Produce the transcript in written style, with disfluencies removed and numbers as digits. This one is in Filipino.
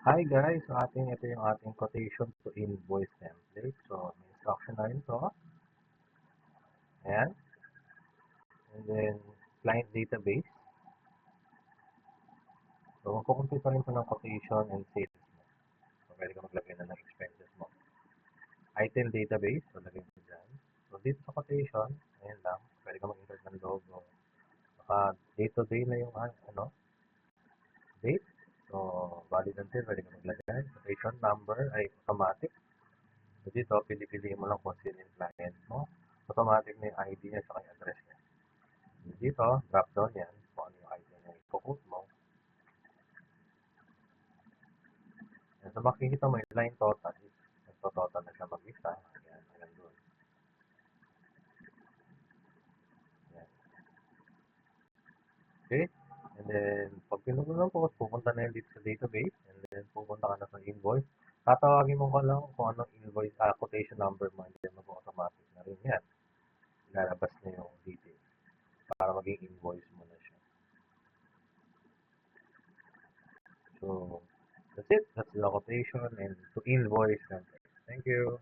Hi guys, ito yung ating quotation to invoice template. So, may instruction na rin to. Ayan. And then, client database. So, magkukumpit pa rin ito ng quotation and sales mo. So, pwede ka maglagay na ng expenses mo. Item database, so lagay mo dyan. So, dito sa quotation, ayan lang, pwede ka mag-insert ng logo. Saka, day-to-day na yung date. So, valid until, pwede ka maglagay. Quotation number ay automatic. So, dito, pili-piliin mo lang kung sino yung client mo. Automatic na yung ID niya at yung address niya. Dito, drop down yan kung ano yung ID na i-quote mo. Yan. So, makikita mo yung line total. Nagtototal na siya mag-isa. Ayan, hanggang doon. Ayan. Okay? And then, pag pinugunan po, pupunta na yun dito sa database. And then, pupunta ka na sa invoice. Tatawagin mo ka lang kung anong invoice, quotation number mo. And then, mag-automatic na rin yan. Lalabas na yung details para maging invoice mo na siya. So, that's it. That's the quotation and to invoice template. Thank you.